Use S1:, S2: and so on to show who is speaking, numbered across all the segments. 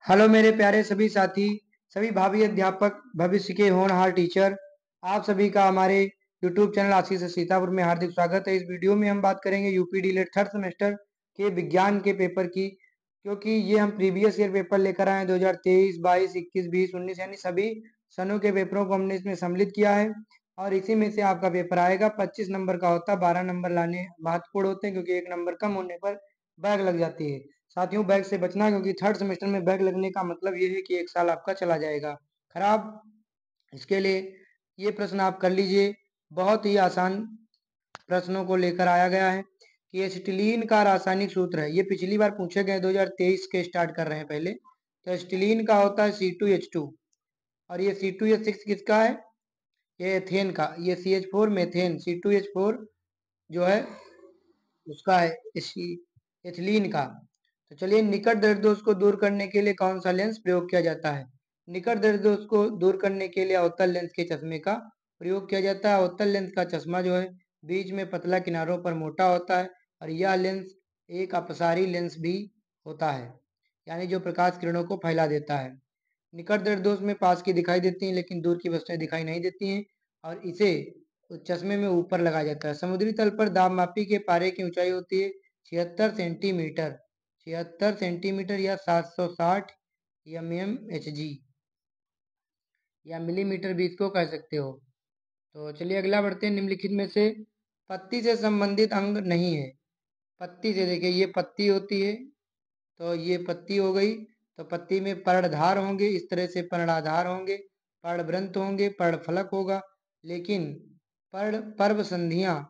S1: Hello मेरे प्यारे सभी साथी, सभी भावी अध्यापक, भविष्य के होनहार टीचर, आप सभी का हमारे यूट्यूब चैनल आशीष सीतापुर में हार्दिक स्वागत है। इस वीडियो में हम बात करेंगे यूपीडी लेट थर्ड सेमेस्टर के विज्ञान के पेपर की, क्योंकि ये हम प्रीवियस ईयर पेपर लेकर आए हैं 2023, 22, 21, 20, 19 यानी सभी सनों के पेपरों को हमने इसमें सम्मिलित किया है और इसी में से आपका पेपर आएगा। 25 नंबर का होता है, 12 नंबर लाने महत्वपूर्ण होते हैं क्योंकि एक नंबर कम होने पर बैग लग जाती है। साथियों, बैग से बचना, क्योंकि थर्ड सेमेस्टर में बैग लगने का मतलब ये है कि एक साल आपका चला जाएगा खराब। इसके लिए ये प्रश्न आप कर लीजिए। बहुत ही आसान प्रश्नों को लेकर आया गया है कि एसिटिलीन का रासायनिक सूत्र है। ये पिछली बार पूछे गए, 2023 के स्टार्ट कर रहे हैं पहले। तो एसिटिलीन का होता है C2H2 और ये C2H6 किसका है? ये एथेन का। ये CH4 मेथेन, C2H4 जो है उसका है, एथिलीन का। तो चलिए, निकट दर्दोष को दूर करने के लिए कौन सा लेंस प्रयोग किया जाता है? निकट दर्दोष को दूर करने के लिए अवतल लेंस के चश्मे का प्रयोग किया जाता है। अवतल लेंस का चश्मा जो है बीच में पतला, किनारों पर मोटा होता है और यह लेंस एक अपसारी लेंस भी होता है, यानी जो प्रकाश किरणों को फैला देता है। निकट दर्दोष में पास की दिखाई देती हैं लेकिन दूर की वस्तुएं दिखाई नहीं देती हैं और इसे चश्मे में ऊपर लगाया जाता है। समुद्री तल पर दाबमापी के पारे की ऊंचाई होती है 76 सेंटीमीटर, 76 सेंटीमीटर या 760 mmHg या मिलीमीटर भी इसको कह सकते हो। तो चलिए अगला बढ़ते हैं। निम्नलिखित में से पत्ती से संबंधित अंग नहीं है। पत्ती से, देखिए ये पत्ती होती है, तो ये पत्ती हो गई। तो पत्ती में पर्णधार होंगे, इस तरह से पर्णाधार होंगे, पर्णवृंत होंगे, पर्णफलक होगा, लेकिन पर्व संधियां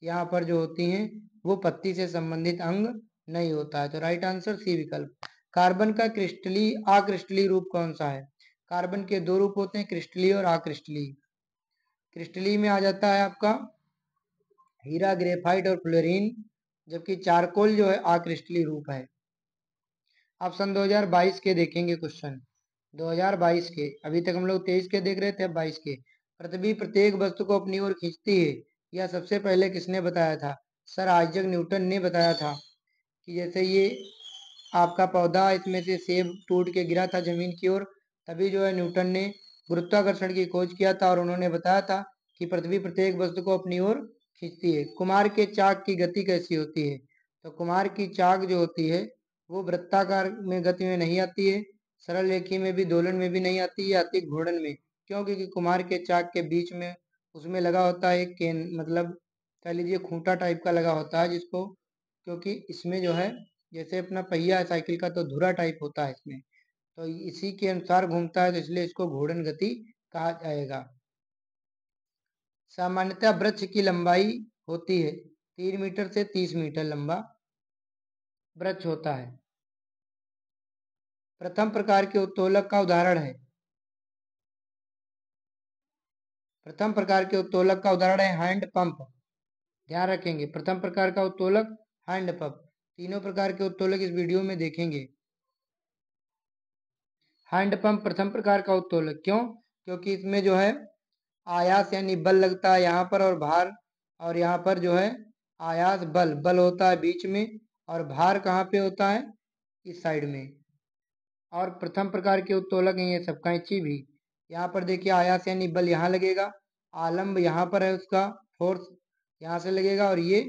S1: यहाँ पर जो होती हैं वो पत्ती से संबंधित अंग नहीं होता है। तो राइट आंसर सी विकल्प। कार्बन का क्रिस्टली अक्रिस्टलीय रूप कौन सा है? कार्बन के दो रूप होते हैं, क्रिस्टलीय और अक्रिस्टलीय। क्रिस्टलीय में आ जाता है आपका हीरा, ग्रेफाइट और फ्लोरीन, जबकि चारकोल जो है अक्रिस्टलीय रूप है। अब सन 2022 के देखेंगे क्वेश्चन। 2022 के, अभी तक हम लोग 23 के देख रहे थे, अब 22 के। पृथ्वी प्रत्येक वस्तु को अपनी ओर खींचती है, यह सबसे पहले किसने बताया था? सर आइजक न्यूटन ने बताया था कि जैसे ये आपका पौधा, इसमें से सेब टूट के गिरा था जमीन की ओर, तभी जो है न्यूटन ने गुरुत्वाकर्षण की खोज किया था और उन्होंने बताया था कि पृथ्वी प्रत्येक वस्तु को अपनी ओर खींचती है। कुमार के चाक की गति कैसी होती है? तो कुमार की चाक जो होती है वो वृत्ताकार में गति में नहीं आती है, सरल रेखी में भी, दोलन में भी नहीं आती है, आती घूर्णन में। क्यों? क्योंकि कुमार के चाक के बीच में उसमें लगा होता है केन, मतलब कह लीजिए खूंटा टाइप का लगा होता है, जिसको, क्योंकि इसमें जो है जैसे अपना पहिया है साइकिल का, तो धुरा टाइप होता है इसमें, तो इसी के अनुसार घूमता है, तो इसलिए इसको घूर्णन गति कहा जाएगा। सामान्यतः वृक्ष की लंबाई होती है 3 मीटर से 30 मीटर लंबा वृक्ष होता है। प्रथम प्रकार के उत्तोलक का उदाहरण है, प्रथम प्रकार के उत्तोलक का उदाहरण है हैंड पंप। ध्यान रखेंगे, प्रथम प्रकार का उत्तोलक हैंड पंप। तीनों प्रकार के उत्तोलक इस वीडियो में देखेंगे। हैंड पंप प्रथम प्रकार का उत्तोलक। क्यों? क्योंकि इसमें जो है आयास यानी बल लगता है यहाँ पर, और भार, और यहाँ पर जो है आयास बल, बल होता है बीच में, और भार कहाँ पे होता है? इस साइड में। और प्रथम प्रकार के उत्तोलक हैं ये सब, कैंची भी। यहाँ पर देखिए आयास यानी बल यहाँ लगेगा, आलम्ब यहाँ पर है उसका फोर्स, यहाँ से लगेगा, और ये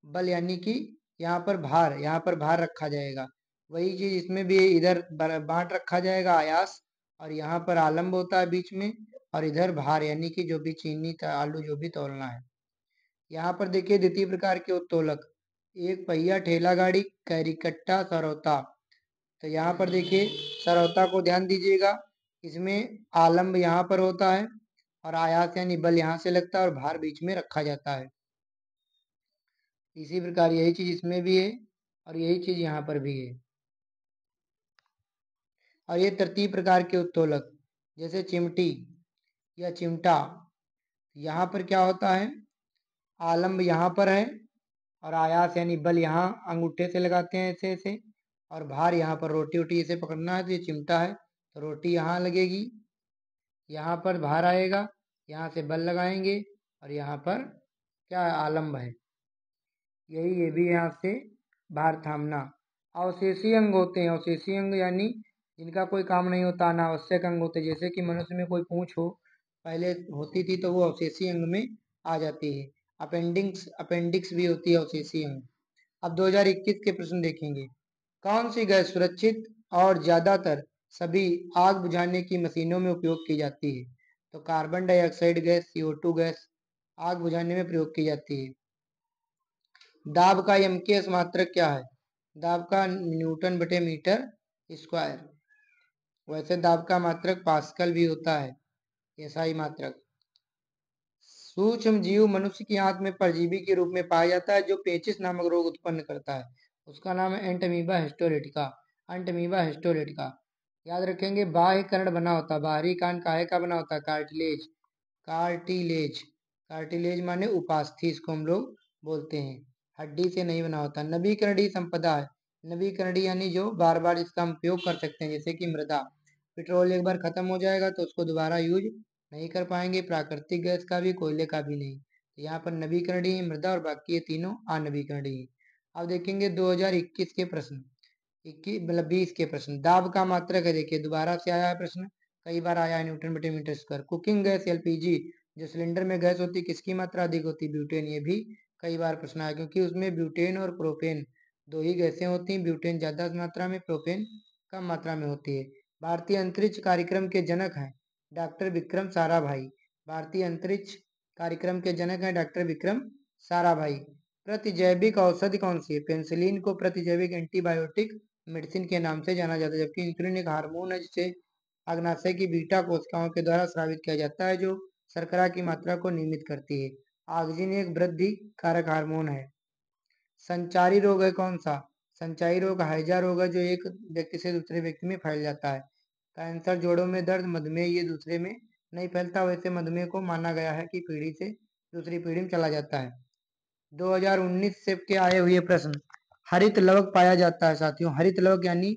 S1: बल यानी कि यहाँ पर भार, यहाँ पर भार रखा जाएगा। वही चीज इसमें भी इधर बांट रखा जाएगा आयास, और यहाँ पर आलम्ब होता है बीच में, और इधर भार यानी कि जो भी चीनी आलू जो भी तौलना है। यहाँ पर देखिए द्वितीय प्रकार के उत्तोलक, एक पहिया ठेला गाड़ी, कैरिकट्टा, सरौता। तो यहाँ पर देखिए सरौता को ध्यान दीजिएगा, इसमें आलम्ब यहाँ पर होता है और आयास यानी बल यहाँ से लगता है और भार बीच में रखा जाता है। इसी प्रकार यही चीज इसमें भी है और यही चीज यहाँ पर भी है। और ये तृतीय प्रकार के उत्तोलक, जैसे चिमटी या चिमटा, यहाँ पर क्या होता है? आलम्ब यहाँ पर है और आयास यानी बल यहाँ अंगूठे से लगाते हैं ऐसे ऐसे, और भार यहाँ पर, रोटी वोटी इसे पकड़ना है तो ये चिमटा है, तो रोटी यहाँ लगेगी, यहाँ पर भार आएगा, यहाँ से बल लगाएंगे, और यहाँ पर क्या है? आलम्ब है। यही ये भी यहाँ से भार थामना। अवशेषीय अंग होते हैं, अवशेषीय अंग यानी इनका कोई काम नहीं होता, अनावश्यक अंग होते, जैसे कि मनुष्य में कोई पूंछ हो, पहले होती थी तो वो अवशेषी अंग में आ जाती है। अपेंडिक्स भी होती है अवशेषी अंग। अब 2021 के प्रश्न देखेंगे। कौन सी गैस सुरक्षित और ज्यादातर सभी आग बुझाने की मशीनों में उपयोग की जाती है? तो carbon dioxide gas, CO2 gas आग बुझाने में प्रयोग की जाती है। दाब का एमकेएस मात्रक क्या है? दाब का न्यूटन बटे मीटर स्क्वायर। वैसे दाब का मात्रक पास्कल भी होता है, एसआई मात्रक। सूक्ष्म जीव मनुष्य की आंत में परजीवी के रूप में पाया जाता है जो पेचिस नामक रोग उत्पन्न करता है। उसका नाम है एंटमीबा हिस्टोरिटिका। एंटमीबा हिस्टोरिटिका याद रखेंगे। बाह्य कर्ण बना होता है, बाहरी कान काहे का बना होता है? कार्टिलेज। कार्टिलेज कार्टिलेज माने उपास्थि, इसको हम लोग बोलते हैं। हड्डी से नहीं बना होता। नवीकरणीय संपदा है। नवीकरणीय यानी जो बार बार इसका हम उपयोग कर सकते हैं, जैसे कि मृदा। पेट्रोल एक बार खत्म हो जाएगा तो उसको दोबारा यूज नहीं कर पाएंगे, प्राकृतिक गैस का भी, कोयले का भी नहीं। तो यहाँ पर नवीकरणीय, मृदा और बाकी ये तीनों अनवीकरणीय। अब देखेंगे 2021 के प्रश्न, 21 मतलब 20 के प्रश्न। दाब का मात्रक है, देखिए दोबारा से आया है प्रश्न, कई बार आया है, न्यूटन बटे metre square. Cooking gas LPG, जो सिलेंडर में गैस होती है, किसकी मात्रा अधिक होती है? ब्यूटेन। ये भी कई बार प्रश्न आया, क्योंकि उसमें ब्यूटेन और प्रोपेन दो ही गैसें होती हैं। ब्यूटेन ज्यादा मात्रा में, प्रोपेन कम मात्रा में होती है। भारतीय अंतरिक्ष कार्यक्रम के जनक हैं डॉक्टर विक्रम साराभाई। भारतीय अंतरिक्ष कार्यक्रम के जनक हैं डॉक्टर विक्रम साराभाई। प्रतिजैविक औषधि कौन सी है? पेंसिलिन को प्रतिजैविक एंटीबायोटिक मेडिसिन के नाम से जाना जाता है, जबकि इंसुलिन एक हार्मोन है जिसे अग्नाशय की बीटा कोशिकाओं के द्वारा स्रावित किया जाता है, जो शर्करा की मात्रा को नियमित करती है। ऑक्सिन एक वृद्धि कारक हार्मोन है। संचारी रोग है कौन सा? संचारी रोग हैजा रोग है, जो एक व्यक्ति से दूसरे व्यक्ति में फैल जाता है। कैंसर, जोड़ों में दर्द, मधुमेह ये दूसरे में नहीं फैलता। वैसे मधुमेह को माना गया है कि पीढ़ी से दूसरी पीढ़ी में चला जाता है। 2019 से के आए हुए प्रश्न। हरित लवक पाया जाता है साथियों। हरित लवक यानी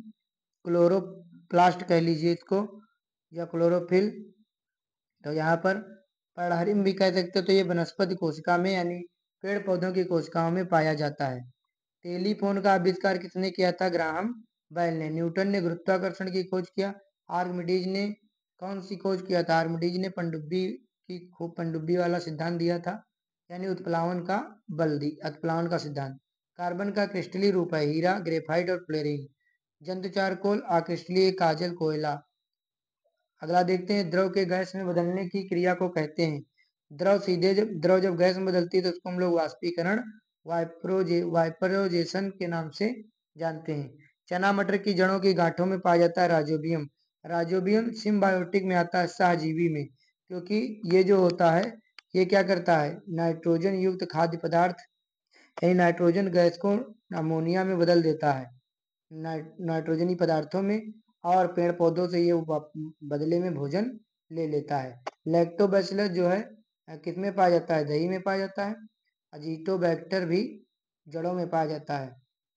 S1: क्लोरोप्लास्ट कह लीजिए इसको, या क्लोरोफिल। तो यहाँ पर पर्णहरित भी कह सकते हो। तो ये वनस्पति कोशिका में यानी पेड़ पौधों की कोशिकाओं में पाया जाता है। टेलीफोन का आविष्कार किसने किया था? ग्राहम बेल ने। न्यूटन ने गुरुत्वाकर्षण की खोज किया। आर्किमिडीज ने कौन सी खोज किया था? आर्किमिडीज ने पनडुब्बी की खूब पनडुब्बी वाला सिद्धांत दिया था, यानी उत्प्लावन का बल दी, उत्प्लावन का सिद्धांत। कार्बन का क्रिस्टलीय रूप है हीरा, ग्रेफाइट और फ्लोरीन। जंतु चारकोल अक्रिस्टलीय काजल, कोयला। अगला देखते हैं, द्रव के गैस में बदलने की क्रिया को कहते हैं। द्रव जब गैस में बदलती है तो उसको हम लोग वाष्पीकरण, वाइपरोजेशन के नाम से जानते हैं। चना मटर की जड़ों की गांठों में पाया जाता है राइजोबियम। राइजोबियम सिम्बायोटिक में आता है, सहजीवी में, क्योंकि ये जो होता है ये क्या करता है? नाइट्रोजन युक्त खाद्य पदार्थ यानी नाइट्रोजन गैस को अमोनिया में बदल देता है, नाइट्रोजनी पदार्थों में, और पेड़ पौधों से ये बदले में भोजन ले लेता है। लैक्टोबैसिलस जो है किस में पाया जाता है? दही में पाया जाता है। अजीटोबैक्टर भी जड़ों में पाया जाता है।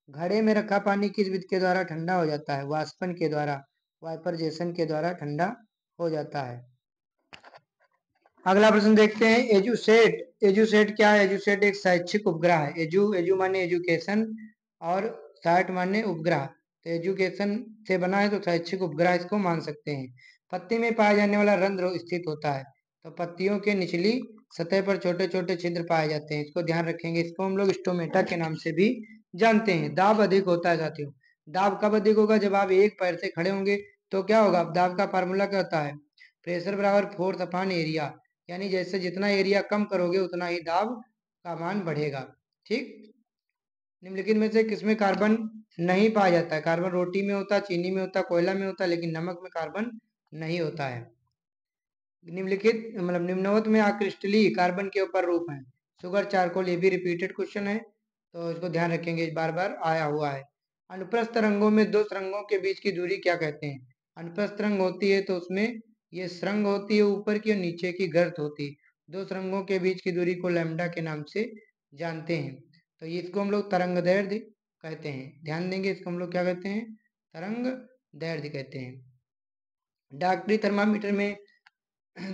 S1: घड़े में रखा पानी किस विधि के द्वारा ठंडा हो जाता है? वाष्पन के द्वारा, वाइपरजेशन के द्वारा ठंडा हो जाता है। अगला प्रश्न देखते हैं, एजुसेट। एजुसेट क्या है? एजुसेट एक शैक्षिक उपग्रह है। एजू माने एजुकेशन और सैट माने उपग्रह। तो एजुकेशन से बना है तो शैक्षिक उपग्रह इसको मान सकते हैं। पत्ती में पाया जाने वाला रंध्र स्थित होता है। तो पत्तियों के निचली सतह पर छोटे छोटे छिद्र पाए जाते हैं, इसको ध्यान रखेंगे। इसको हम लोग स्टोमेटा के नाम से भी जानते हैं। दाब अधिक होता है साथियों। दाब कब अधिक होगा? जब आप एक पैर से खड़े होंगे तो क्या होगा? दाब का फार्मूला क्या होता है? प्रेशर बराबर फोर्स अपॉन एरिया, यानी जैसे जितना एरिया कम करोगे उतना ही दाब का मान बढ़ेगा। ठीक। निम्नलिखित में से किसमें कार्बन नहीं पाया जाता है? कार्बन रोटी में होता है, चीनी में होता है, कोयला में होता है, लेकिन नमक में कार्बन नहीं होता है। निम्नलिखित मतलब निम्नवत में आक्रिस्टलीय कार्बन के ऊपर रूप है। Sugar, charcoal. ये भी रिपीटेड क्वेश्चन है तो इसको ध्यान रखेंगे, बार बार आया हुआ है। अनुप्रस्थ रंगों में दो सुरंगों के बीच की दूरी क्या कहते हैं? अनुप्रस्थ रंग होती है तो उसमें ये सुरंग होती है ऊपर की और नीचे की गर्त होती है। दो सुरंगों के बीच की दूरी को लैम्डा के नाम से जानते हैं। तो इसको हम लोग तरंग दैर्ध्य कहते हैं। ध्यान देंगे, इसको हम लोग क्या कहते हैं? तरंग दैर्ध्य कहते हैं। डॉक्टरी थर्मामीटर में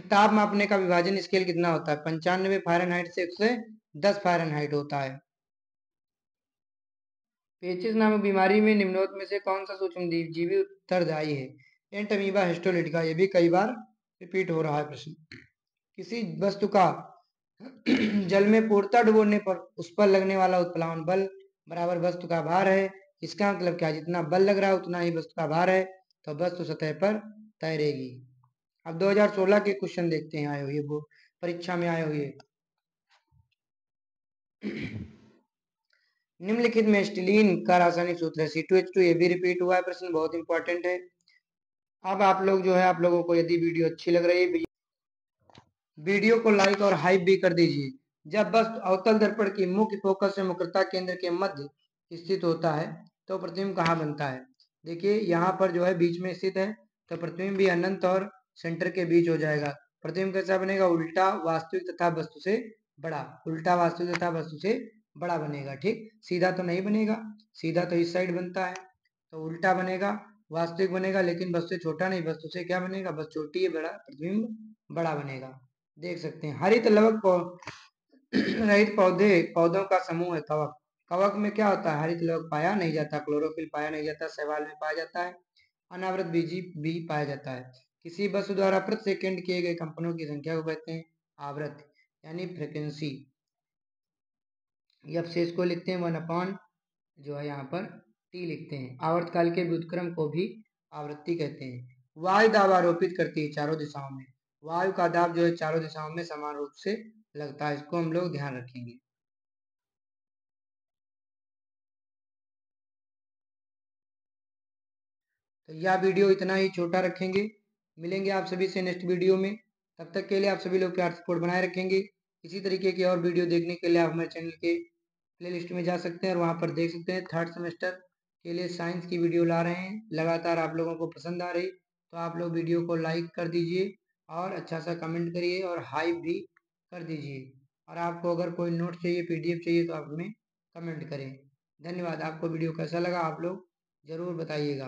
S1: ताप मापने का विभाजन स्केल कितना होता है? 95 फ़ारेनहाइट से 110 फ़ारेनहाइट होता है। पेचिस नामक बीमारी में निम्नोक्त में से कौन सा सूक्ष्मजीवी उत्तरदायी है? एंट अमीबा हिस्टोलिटिका। ये भी कई बार रिपीट हो रहा है प्रश्न। किसी वस्तु का जल में पूर्णतः डुबोने पर उस पर लगने वाला उत्प्लावन बल बराबर वस्तु का भार है। इसका मतलब क्या? जितना बल लग रहा है उतना ही वस्तु का भार है, तो वस्तु सतह पर तैरेगी। अब 2016 के क्वेश्चन देखते हैं आए हुए, वो परीक्षा में आए हुए। निम्नलिखित में स्टीलीन का रासायनिक सूत्र है C2H2। ये भी रिपीट हुआ है प्रश्न, बहुत इंपॉर्टेंट है। अब आप लोग जो है, आप लोगों को यदि वीडियो अच्छी लग रही है, वीडियो को लाइक और हाइप भी कर दीजिए। जब वस्तु अवतल दर्पण की मुख्य फोकस से मुक्रता केंद्र के मध्य स्थित होता है तो प्रतिबिंब कहाँ बनता है? देखिए यहाँ पर जो है बीच में स्थित है, तो प्रतिबिंब भी अनंत और सेंटर के बीच हो जाएगा। प्रतिबिंब कैसा बनेगा? उल्टा वास्तविक तथा वस्तु से बड़ा। उल्टा वास्तविक तथा वस्तु से बड़ा बनेगा। ठीक, सीधा तो नहीं बनेगा, सीधा तो इस साइड बनता है, तो उल्टा बनेगा, वास्तविक बनेगा, लेकिन वस्तु से छोटा नहीं, वस्तु से क्या बनेगा? बस छोटी है, बड़ा प्रतिबिंब बड़ा बनेगा। देख सकते हैं हरित लवक रहित पौधों का समूह है कवक। कवक में क्या होता है? हरित लवक पाया नहीं जाता, क्लोरोफिल पाया नहीं जाता, शैवाल में पाया जाता है, अनावृत बीजी भी पाया जाता है। किसी वस्तु द्वारा प्रति सेकंड किए गए कंपनों की संख्या को कहते हैं आवृत्ति, यानी फ्रिक्वेंसी। अवशेष को लिखते हैं 1 जो है यहाँ पर टी लिखते हैं। आवर्तकाल के व्युत्क्रम को भी आवृत्ति कहते हैं। वायु दाब आरोपित करती है चारों दिशाओं में। वायु का दाब जो है चारों दिशाओं में समान रूप से लगता है, इसको हम लोग ध्यान रखेंगे। तो यह वीडियो इतना ही छोटा रखेंगे। मिलेंगे आप सभी से नेक्स्ट वीडियो में। तब तक के लिए आप सभी लोग प्यार सपोर्ट बनाए रखेंगे। इसी तरीके की और वीडियो देखने के लिए आप हमारे चैनल के प्लेलिस्ट में जा सकते हैं और वहाँ पर देख सकते हैं। थर्ड सेमेस्टर के लिए साइंस की वीडियो ला रहे हैं, लगातार आप लोगों को पसंद आ रही, तो आप लोग वीडियो को लाइक कर दीजिए और अच्छा सा कमेंट करिए और हाइप भी कर दीजिए। और आपको अगर कोई नोट चाहिए, PDF चाहिए, तो आप हमें कमेंट करें। धन्यवाद। आपको वीडियो कैसा लगा आप लोग ज़रूर बताइएगा।